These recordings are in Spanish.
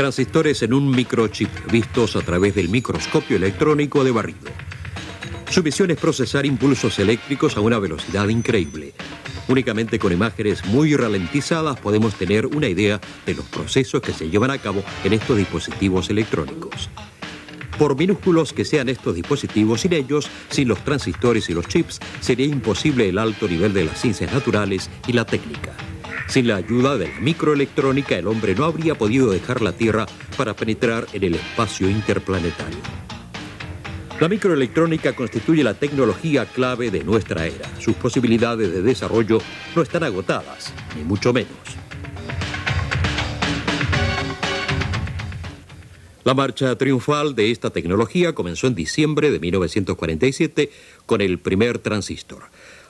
Transistores en un microchip vistos a través del microscopio electrónico de barrido. Su misión es procesar impulsos eléctricos a una velocidad increíble. Únicamente con imágenes muy ralentizadas podemos tener una idea de los procesos que se llevan a cabo en estos dispositivos electrónicos. Por minúsculos que sean estos dispositivos, sin ellos, sin los transistores y los chips, sería imposible el alto nivel de las ciencias naturales y la técnica. Sin la ayuda de la microelectrónica, el hombre no habría podido dejar la Tierra para penetrar en el espacio interplanetario. La microelectrónica constituye la tecnología clave de nuestra era. Sus posibilidades de desarrollo no están agotadas, ni mucho menos. La marcha triunfal de esta tecnología comenzó en diciembre de 1947 con el primer transistor.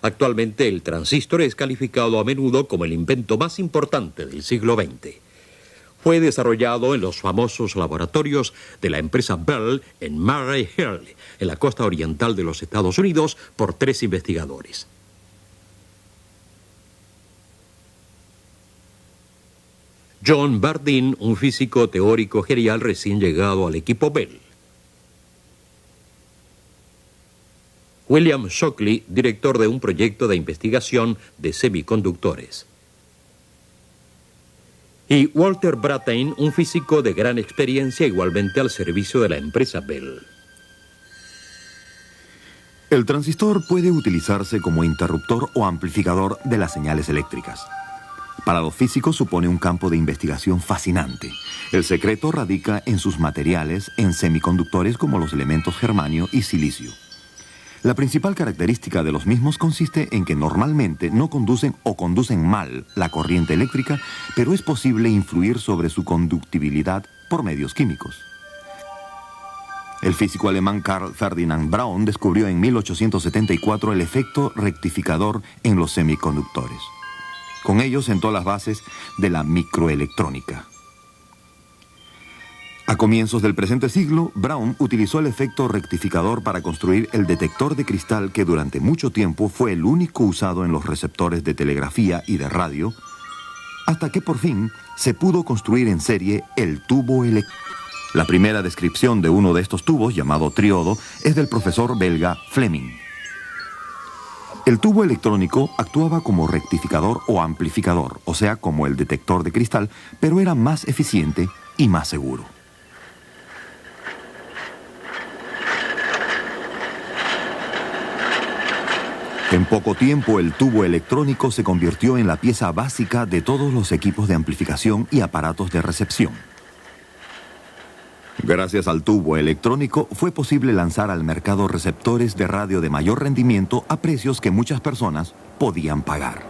Actualmente el transistor es calificado a menudo como el invento más importante del siglo XX. Fue desarrollado en los famosos laboratorios de la empresa Bell en Murray Hill, en la costa oriental de los Estados Unidos, por 3 investigadores. John Bardeen, un físico teórico genial recién llegado al equipo Bell. William Shockley, director de un proyecto de investigación de semiconductores. Y Walter Brattain, un físico de gran experiencia, igualmente al servicio de la empresa Bell. El transistor puede utilizarse como interruptor o amplificador de las señales eléctricas. Para los físicos supone un campo de investigación fascinante. El secreto radica en sus materiales, en semiconductores como los elementos germanio y silicio. La principal característica de los mismos consiste en que normalmente no conducen o conducen mal la corriente eléctrica, pero es posible influir sobre su conductibilidad por medios químicos. El físico alemán Carl Ferdinand Braun descubrió en 1874 el efecto rectificador en los semiconductores. Con ello sentó las bases de la microelectrónica. A comienzos del presente siglo, Braun utilizó el efecto rectificador para construir el detector de cristal que durante mucho tiempo fue el único usado en los receptores de telegrafía y de radio, hasta que por fin se pudo construir en serie el tubo eléctrico. La primera descripción de uno de estos tubos, llamado triodo, es del profesor belga Fleming. El tubo electrónico actuaba como rectificador o amplificador, o sea, como el detector de cristal, pero era más eficiente y más seguro. En poco tiempo, el tubo electrónico se convirtió en la pieza básica de todos los equipos de amplificación y aparatos de recepción. Gracias al tubo electrónico, fue posible lanzar al mercado receptores de radio de mayor rendimiento a precios que muchas personas podían pagar.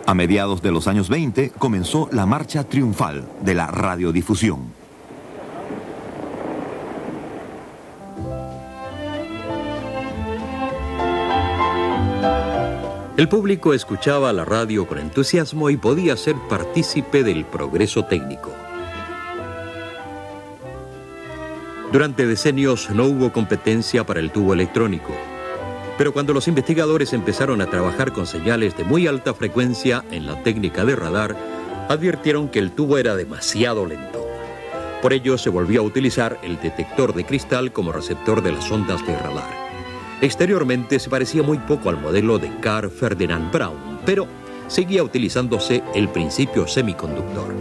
A mediados de los años 20, comenzó la marcha triunfal de la radiodifusión. El público escuchaba la radio con entusiasmo y podía ser partícipe del progreso técnico. Durante decenios no hubo competencia para el tubo electrónico, pero cuando los investigadores empezaron a trabajar con señales de muy alta frecuencia en la técnica de radar, advirtieron que el tubo era demasiado lento. Por ello se volvió a utilizar el detector de cristal como receptor de las ondas de radar. Exteriormente se parecía muy poco al modelo de Carl Ferdinand Braun, pero seguía utilizándose el principio semiconductor.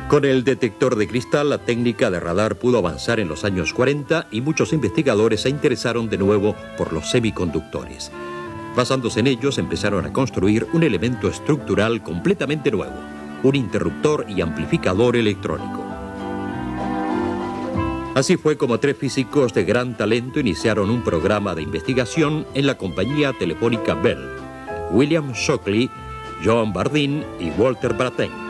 Con el detector de cristal, la técnica de radar pudo avanzar en los años 40 y muchos investigadores se interesaron de nuevo por los semiconductores. Basándose en ellos, empezaron a construir un elemento estructural completamente nuevo, un interruptor y amplificador electrónico. Así fue como 3 físicos de gran talento iniciaron un programa de investigación en la compañía telefónica Bell: William Shockley, John Bardeen y Walter Brattain.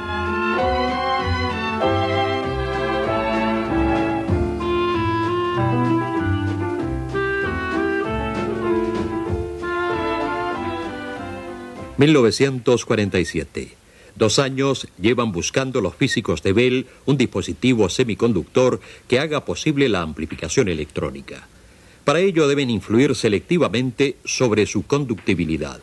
...1947... 2 años llevan buscando los físicos de Bell un dispositivo semiconductor que haga posible la amplificación electrónica. Para ello deben influir selectivamente sobre su conductibilidad.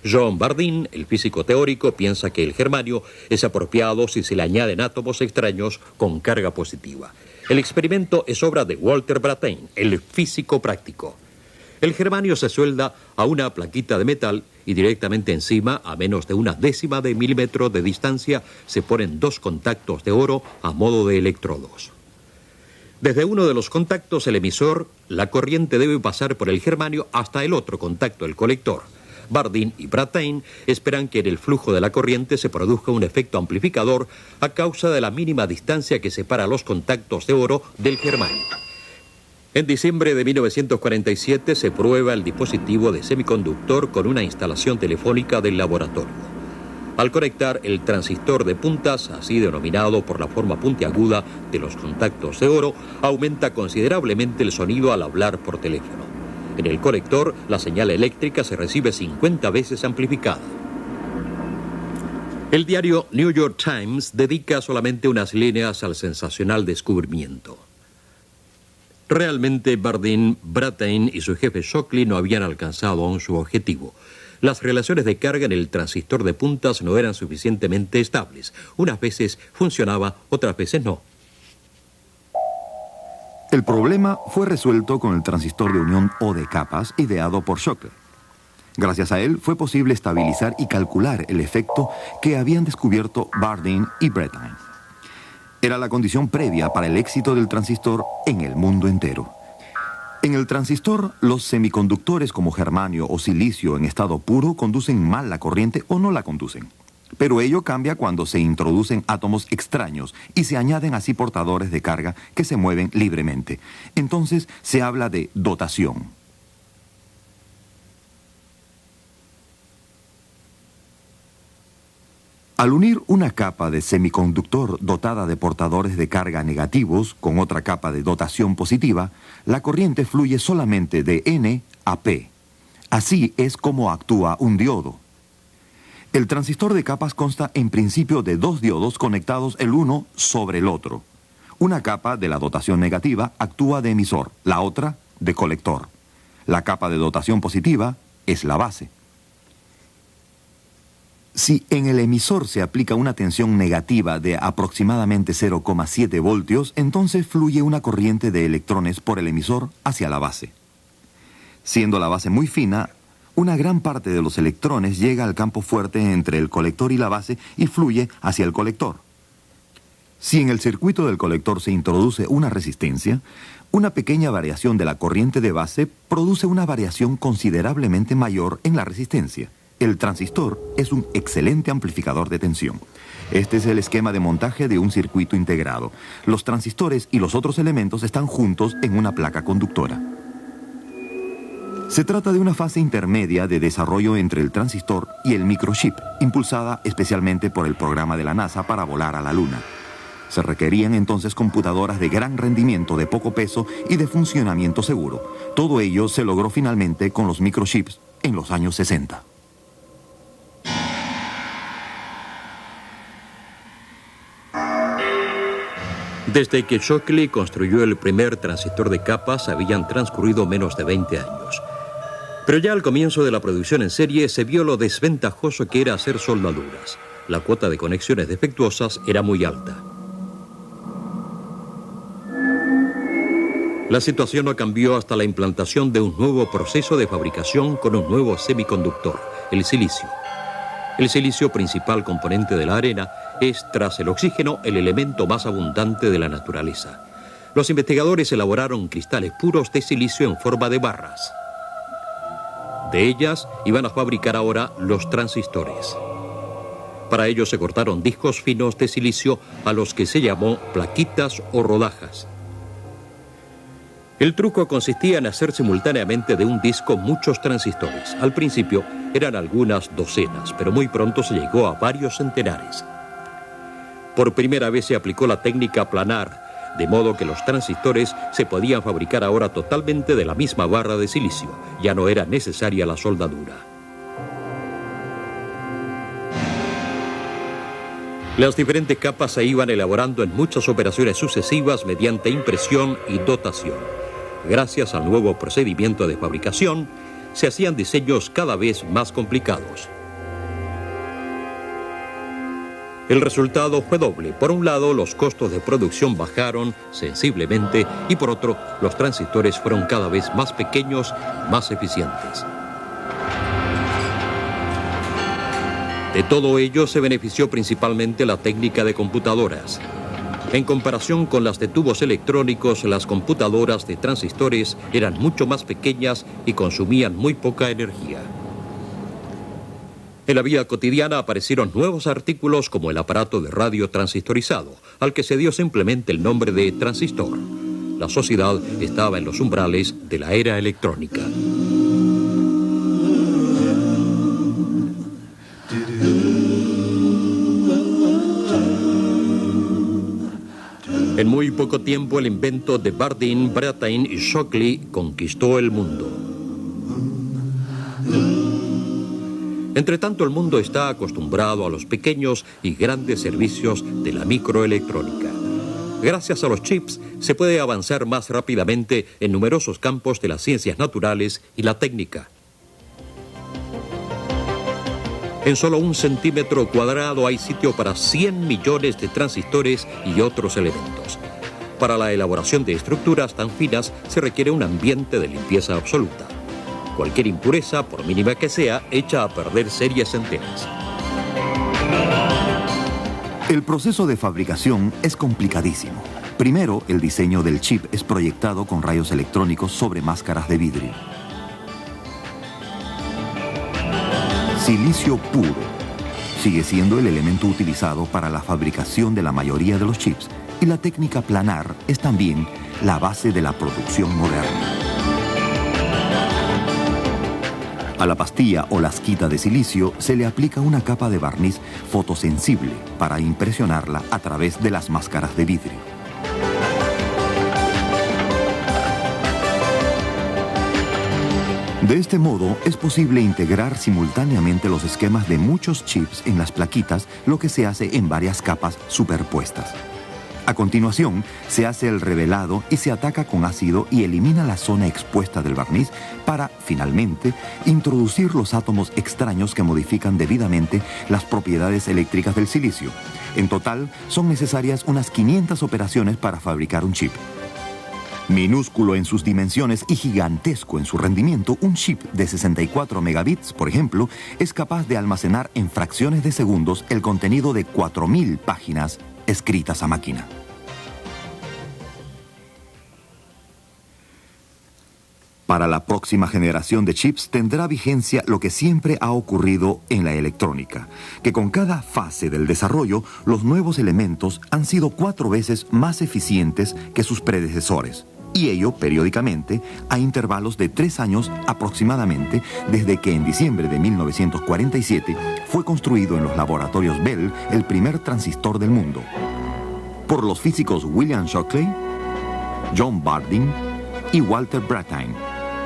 John Bardeen, el físico teórico, piensa que el germanio es apropiado si se le añaden átomos extraños con carga positiva. El experimento es obra de Walter Brattain, el físico práctico. El germanio se suelda a una plaquita de metal y directamente encima, a menos de 1/10 de milímetro de distancia, se ponen 2 contactos de oro a modo de electrodos. Desde uno de los contactos, el emisor, la corriente debe pasar por el germanio hasta el otro contacto, el colector. Bardeen y Brattain esperan que en el flujo de la corriente se produzca un efecto amplificador a causa de la mínima distancia que separa los contactos de oro del germanio. En diciembre de 1947 se prueba el dispositivo de semiconductor con una instalación telefónica del laboratorio. Al conectar el transistor de puntas, así denominado por la forma puntiaguda de los contactos de oro, aumenta considerablemente el sonido al hablar por teléfono. En el conector, la señal eléctrica se recibe 50 veces amplificada. El diario New York Times dedica solamente unas líneas al sensacional descubrimiento. Realmente Bardeen, Brattain y su jefe Shockley no habían alcanzado aún su objetivo. Las relaciones de carga en el transistor de puntas no eran suficientemente estables. Unas veces funcionaba, otras veces no. El problema fue resuelto con el transistor de unión O de capas ideado por Shockley. Gracias a él fue posible estabilizar y calcular el efecto que habían descubierto Bardeen y Brattain. Era la condición previa para el éxito del transistor en el mundo entero. En el transistor, los semiconductores como germanio o silicio en estado puro conducen mal la corriente o no la conducen. Pero ello cambia cuando se introducen átomos extraños y se añaden así portadores de carga que se mueven libremente. Entonces se habla de dotación. Al unir una capa de semiconductor dotada de portadores de carga negativos con otra capa de dotación positiva, la corriente fluye solamente de N a P. Así es como actúa un diodo. El transistor de capas consta en principio de 2 diodos conectados el uno sobre el otro. Una capa de la dotación negativa actúa de emisor, la otra de colector. La capa de dotación positiva es la base. Si en el emisor se aplica una tensión negativa de aproximadamente 0,7 voltios, entonces fluye una corriente de electrones por el emisor hacia la base. Siendo la base muy fina, una gran parte de los electrones llega al campo fuerte entre el colector y la base y fluye hacia el colector. Si en el circuito del colector se introduce una resistencia, una pequeña variación de la corriente de base produce una variación considerablemente mayor en la resistencia. El transistor es un excelente amplificador de tensión. Este es el esquema de montaje de un circuito integrado. Los transistores y los otros elementos están juntos en una placa conductora. Se trata de una fase intermedia de desarrollo entre el transistor y el microchip, impulsada especialmente por el programa de la NASA para volar a la Luna. Se requerían entonces computadoras de gran rendimiento, de poco peso y de funcionamiento seguro. Todo ello se logró finalmente con los microchips en los años 60. Desde que Shockley construyó el primer transistor de capas habían transcurrido menos de 20 años. Pero ya al comienzo de la producción en serie se vio lo desventajoso que era hacer soldaduras. La cuota de conexiones defectuosas era muy alta. La situación no cambió hasta la implantación de un nuevo proceso de fabricación con un nuevo semiconductor, el silicio. El silicio, principal componente de la arena, es, tras el oxígeno, el elemento más abundante de la naturaleza. Los investigadores elaboraron cristales puros de silicio en forma de barras. De ellas iban a fabricar ahora los transistores. Para ello se cortaron discos finos de silicio a los que se llamó plaquitas o rodajas. El truco consistía en hacer simultáneamente de un disco muchos transistores. Al principio eran algunas docenas, pero muy pronto se llegó a varios centenares. Por primera vez se aplicó la técnica planar, de modo que los transistores se podían fabricar ahora totalmente de la misma barra de silicio. Ya no era necesaria la soldadura. Las diferentes capas se iban elaborando en muchas operaciones sucesivas mediante impresión y dotación. Gracias al nuevo procedimiento de fabricación, se hacían diseños cada vez más complicados. El resultado fue doble. Por un lado, los costos de producción bajaron sensiblemente y por otro, los transistores fueron cada vez más pequeños, más eficientes. De todo ello se benefició principalmente la técnica de computadoras. En comparación con las de tubos electrónicos, las computadoras de transistores eran mucho más pequeñas y consumían muy poca energía. En la vida cotidiana aparecieron nuevos artículos como el aparato de radio transistorizado, al que se dio simplemente el nombre de transistor. La sociedad estaba en los umbrales de la era electrónica. En muy poco tiempo el invento de Bardeen, Brattain y Shockley conquistó el mundo. Entretanto, el mundo está acostumbrado a los pequeños y grandes servicios de la microelectrónica. Gracias a los chips se puede avanzar más rápidamente en numerosos campos de las ciencias naturales y la técnica. En solo 1 centímetro cuadrado hay sitio para 100 millones de transistores y otros elementos. Para la elaboración de estructuras tan finas se requiere un ambiente de limpieza absoluta. Cualquier impureza, por mínima que sea, echa a perder series enteras. El proceso de fabricación es complicadísimo. Primero, el diseño del chip es proyectado con rayos electrónicos sobre máscaras de vidrio. Silicio puro sigue siendo el elemento utilizado para la fabricación de la mayoría de los chips, y la técnica planar es también la base de la producción moderna. A la pastilla o lasquita de silicio se le aplica una capa de barniz fotosensible para impresionarla a través de las máscaras de vidrio. De este modo, es posible integrar simultáneamente los esquemas de muchos chips en las plaquitas, lo que se hace en varias capas superpuestas. A continuación, se hace el revelado y se ataca con ácido y elimina la zona expuesta del barniz para, finalmente, introducir los átomos extraños que modifican debidamente las propiedades eléctricas del silicio. En total, son necesarias unas 500 operaciones para fabricar un chip. Minúsculo en sus dimensiones y gigantesco en su rendimiento, un chip de 64 megabits, por ejemplo, es capaz de almacenar en fracciones de segundos el contenido de 4000 páginas escritas a máquina. Para la próxima generación de chips tendrá vigencia lo que siempre ha ocurrido en la electrónica, que con cada fase del desarrollo, los nuevos elementos han sido 4 veces más eficientes que sus predecesores, y ello periódicamente a intervalos de 3 años aproximadamente, desde que en diciembre de 1947 fue construido en los laboratorios Bell el primer transistor del mundo, por los físicos William Shockley, John Bardeen y Walter Brattain,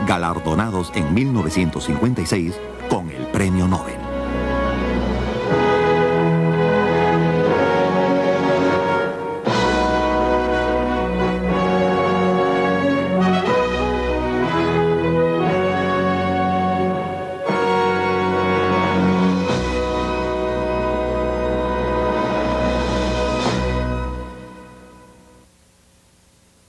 galardonados en 1956 con el Premio Nobel.